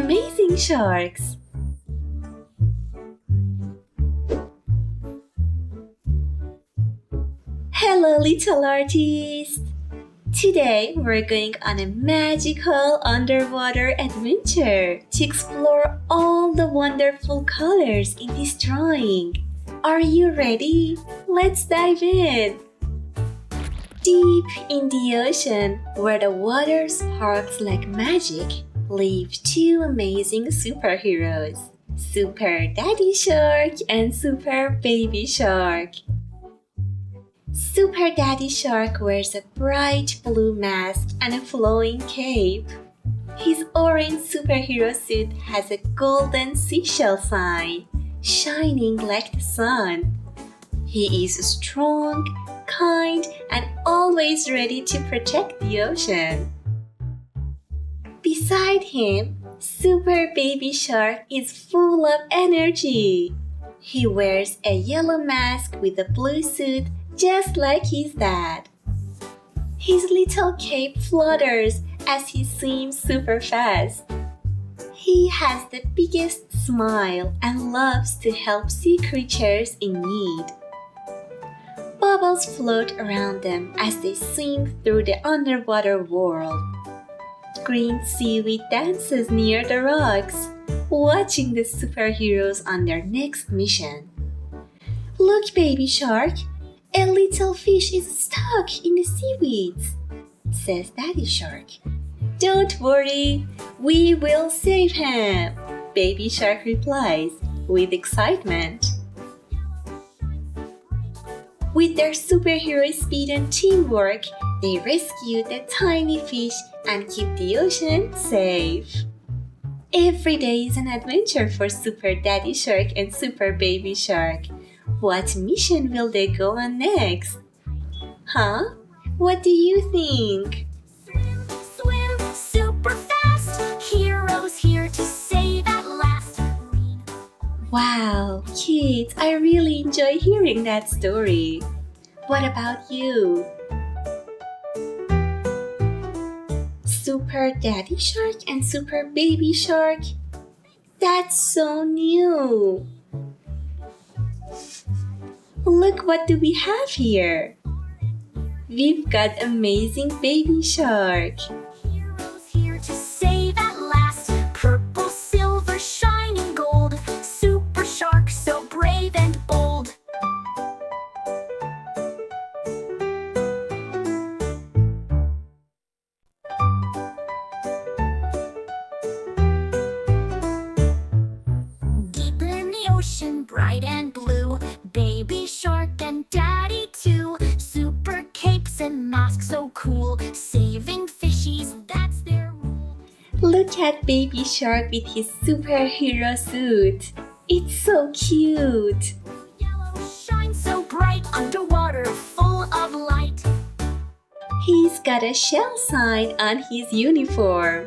amazing sharks. Hello, little artist! Today we're going on a magical underwater adventure to explore all the wonderful colors in this drawing. Are you ready? Let's dive in! Deep in the ocean, where the water sparkles like magic, live two amazing superheroes, Super Daddy Shark and Super Baby Shark. Super Daddy Shark wears a bright blue mask and a flowing cape. His orange superhero suit has a golden seashell sign, shining like the sun. He is strong, kind, and always ready to protect the ocean. Beside him, Super Baby Shark is full of energy. He wears a yellow mask with a blue suit just like his dad. His little cape flutters as he swims super fast. He has the biggest smile and loves to help sea creatures in need. Bubbles float around them as they swim through the underwater world. Green seaweed dances near the rocks, watching the superheroes on their next mission. Look, Baby Shark! A little fish is stuck in the seaweeds, says Daddy Shark. Don't worry, we will save him, Baby Shark replies with excitement. With their superhero speed and teamwork, they rescue the tiny fish and keep the ocean safe. Every day is an adventure for Super Daddy Shark and Super Baby Shark. What mission will they go on next? Huh? What do you think? Swim super fast, heroes here to save at last. Wow, kids, I really enjoy hearing that story. What about you? Super Daddy Shark and Super Baby Shark? That's so new! Look, what do we have here? We've got amazing Baby Shark. Heroes here to save at last. Purple, silver, shining gold. Super shark, so brave and bold. Deep in the ocean, bright and blue. Baby shark and daddy too. Super capes and masks so cool. Saving fishies, that's their rule. Look at Baby Shark with his superhero suit. It's so cute. Yellow shines so bright underwater, full of light. He's got a shell sign on his uniform.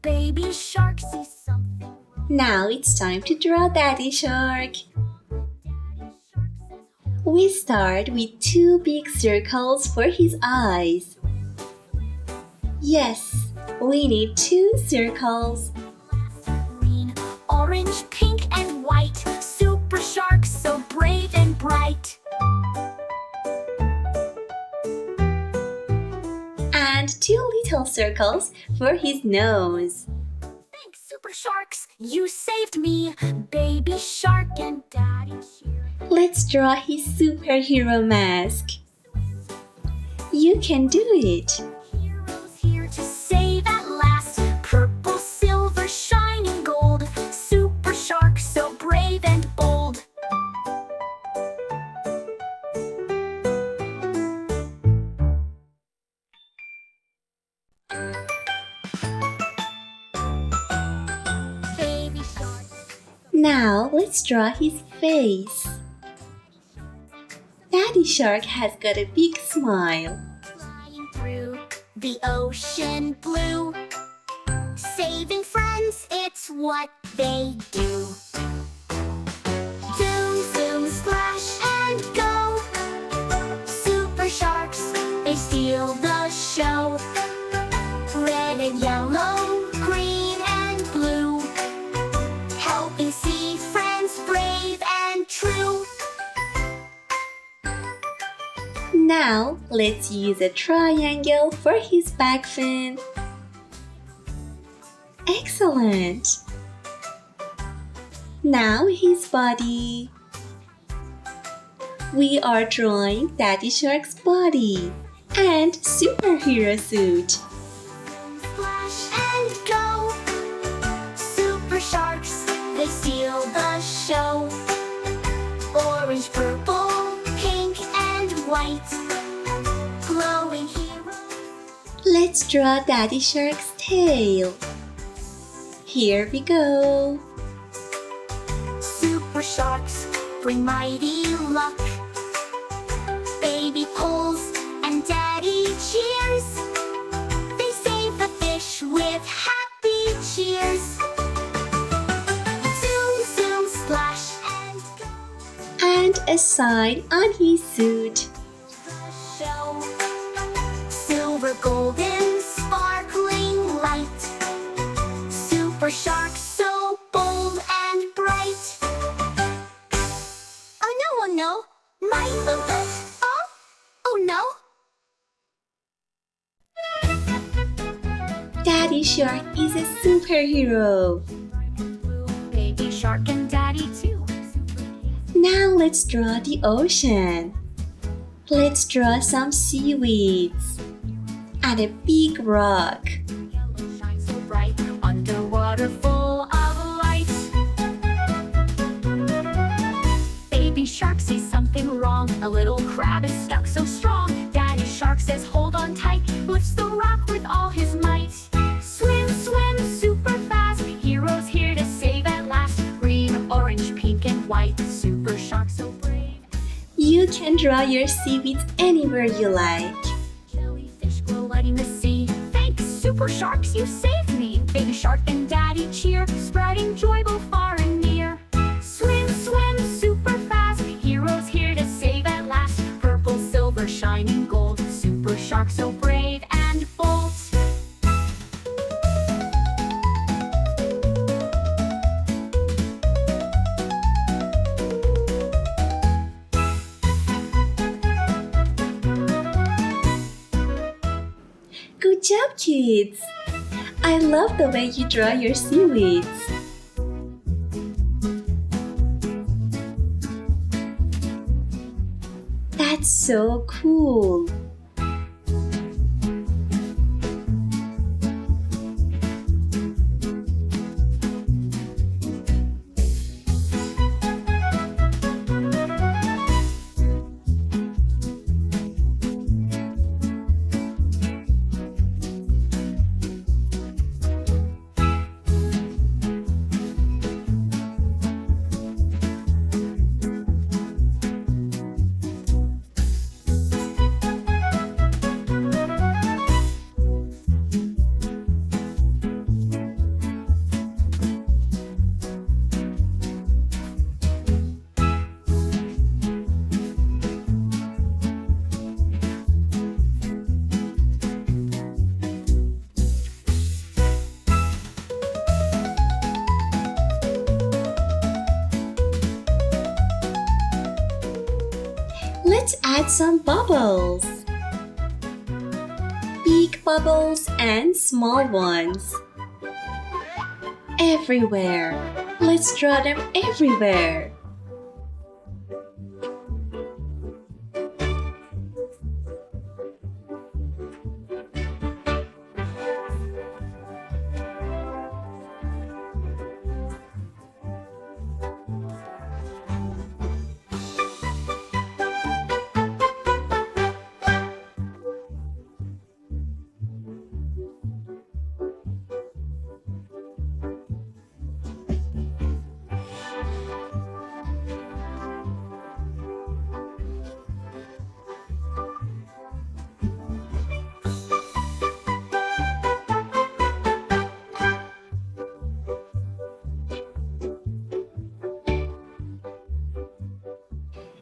Baby shark sees something wrong. Now it's time to draw Daddy Shark. Daddy shark says, We start with two big circles for his eyes. Yes, we need two circles. green, orange, pink, and white. Super shark, so brave and bright. And two little circles for his nose. Thanks, super sharks, you saved me. Baby shark and daddy cheer. Let's draw his superhero mask. You can do it. Heroes here to save at last. Purple, silver, shining gold. Super shark, so brave and bold. Baby shark. Now let's draw his face. Daddy Shark has got a big smile. Flying through the ocean blue. Saving friends, it's what they do. Zoom, zoom, splash and go. Super sharks, they steal the show. Red and yellow, green. Now, let's use a triangle for his back fin. Excellent! Now his body. We are drawing Daddy Shark's body and superhero suit. Splash and go. Super sharks, they steal the show. Orange, purple, pink, and white. Glowing hero. Let's draw Daddy Shark's tail. Here we go. Super sharks bring mighty luck. Baby pulls and daddy cheers. They save the fish with happy cheers. Zoom, zoom, splash and go. And a sign on his suit. The show. Silver, golden, sparkling light. Super sharks so bold and bright. Oh no, my oh no. Daddy Shark is a superhero. Baby shark and daddy too. Now let's draw the ocean. Let's draw some seaweeds and a big rock. Yellow shines so bright, underwater full of light. Baby shark sees something wrong. A little crab is stuck so strong. Daddy shark says hold on tight, lifts the rock with all his might. Swim, swim, super fast. Heroes here to save at last. Green, orange, pink, and white. Super shark so brave. You can draw your seaweeds anywhere you like. Jellyfish glow lighting the sea. Thanks, super sharks, you saved me. Baby shark and daddy cheer, spreading joy both far and near. Swim, swim, super fast. Heroes here to save at last. Purple, silver, shining gold. Super shark so brave and bold. Good job, kids! I love the way you draw your seaweeds. That's so cool! Let's add some bubbles. Big bubbles and small ones. Everywhere. Let's draw them everywhere.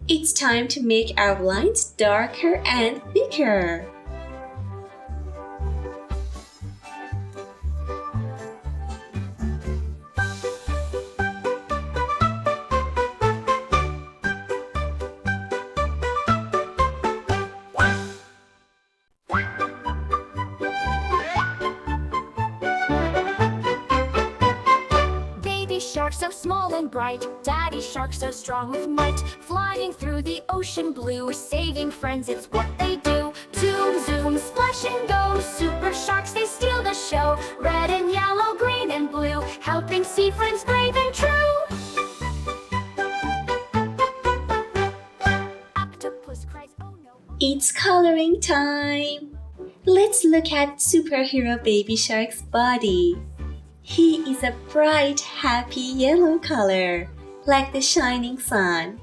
It's time to make our lines darker and thicker. so small and bright. Daddy shark so strong with might. Flying through the ocean blue, saving friends, it's what they do. Zoom, zoom, splash and go. Super sharks, they steal the show. Red and yellow, green and blue, helping sea friends brave and true. Octopus cries, oh no. It's coloring time! Let's look at superhero Baby Shark's body. He is a bright, happy yellow color, like the shining sun.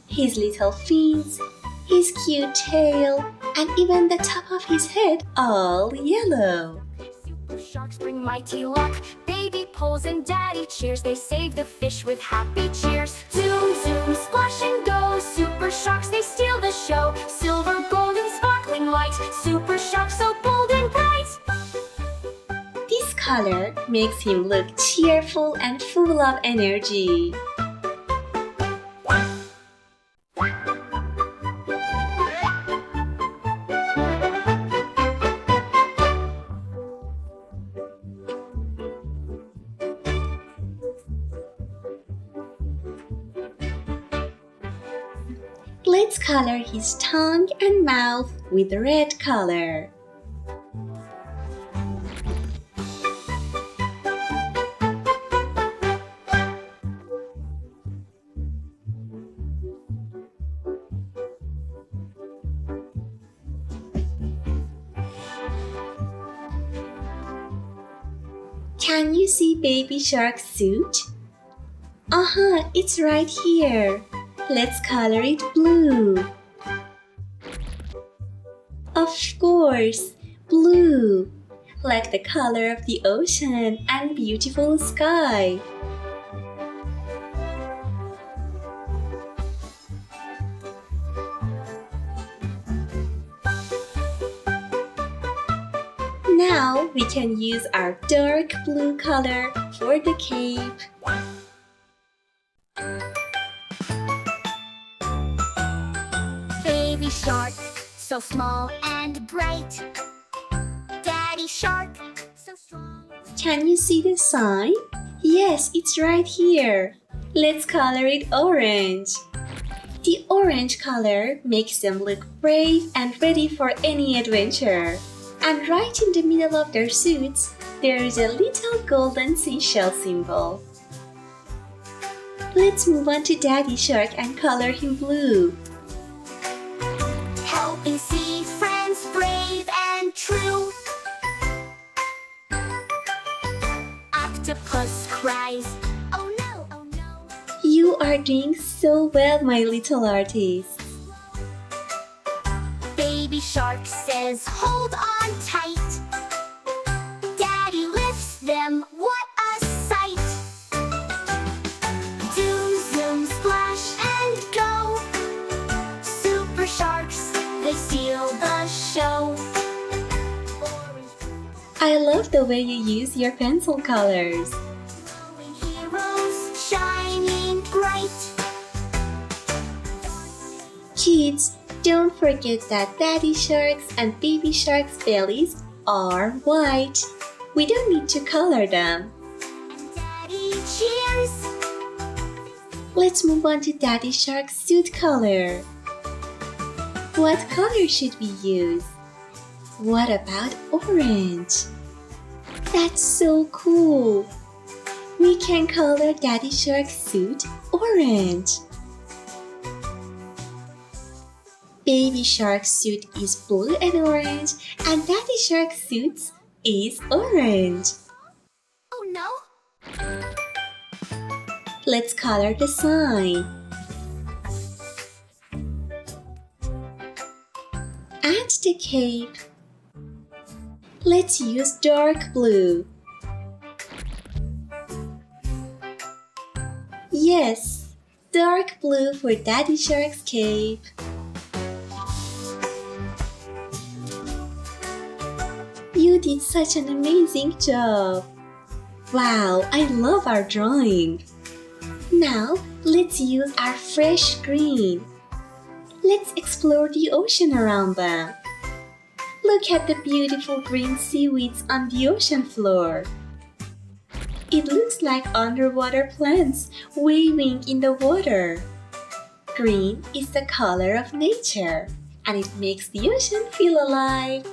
His little fins, his cute tail, and even the top of his head all yellow. Super sharks bring mighty luck. Baby pulls and daddy cheers. They save the fish with happy cheers. Zoom, zoom, splash and go. Super sharks, they steal the show. Silver, golden, sparkling light. Super sharks so bold and bright. This color makes him look cheerful and full of energy. Let's color his tongue and mouth with red color. Can you see Baby Shark's suit? It's right here. Let's color it blue. Of course, blue, like the color of the ocean and beautiful sky. Now we can use our dark blue color for the cape. Baby shark, so small and bright. Daddy shark, so strong. Can you see the sign? Yes, it's right here. Let's color it orange. The orange color makes them look brave and ready for any adventure. And right in the middle of their suits, there is a little golden seashell symbol. Let's move on to Daddy Shark and color him blue. Helping sea friends brave and true. Octopus cries, oh no, oh no. You are doing so well, my little artist. Baby shark says, hold on tight. Daddy lifts them, what a sight. Zoom, zoom, splash and go. Super sharks, they steal the show. I love the way you use your pencil colors. Glowing heroes shining bright. Kids, don't forget that Daddy Sharks and Baby Sharks' bellies are white. We don't need to color them. And Daddy cheers. Let's move on to Daddy Shark's suit color. What color should we use? What about orange? That's so cool! We can color Daddy Shark's suit orange. Baby Shark's suit is blue and orange, and Daddy Shark's suit is orange. Oh no! Let's color the sign. And the cape. Let's use dark blue. Yes, dark blue for Daddy Shark's cape. You did such an amazing job. Wow, I love our drawing. Now, let's use our fresh green. Let's explore the ocean around them. Look at the beautiful green seaweeds on the ocean floor. It looks like underwater plants waving in the water. Green is the color of nature, and it makes the ocean feel alive.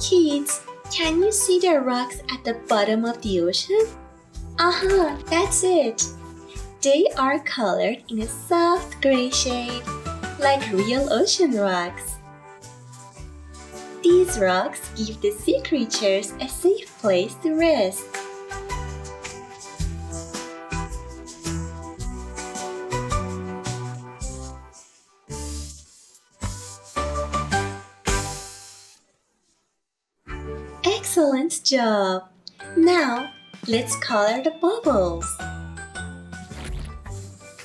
Kids, can you see the rocks at the bottom of the ocean? That's it. They are colored in a soft gray shade, like real ocean rocks. These rocks give the sea creatures a safe place to rest. Excellent job! Now, let's color the bubbles.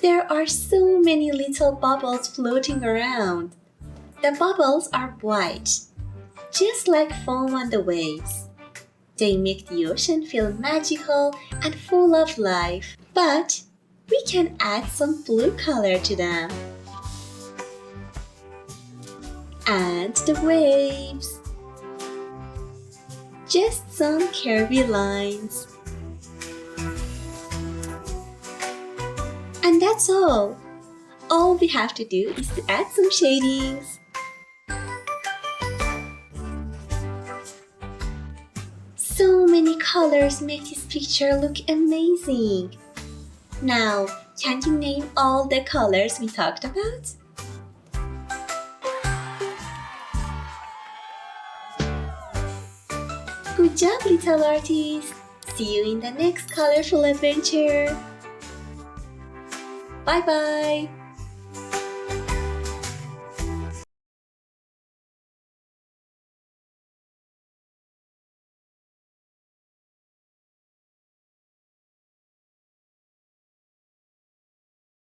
There are so many little bubbles floating around. The bubbles are white, just like foam on the waves. They make the ocean feel magical and full of life, but we can add some blue color to them. And the waves. Just some curvy lines. And that's all. All we have to do is to add some shadings. So many colors make this picture look amazing. Now, can you name all the colors we talked about? Good job, little artist! See you in the next colorful adventure! Bye-bye!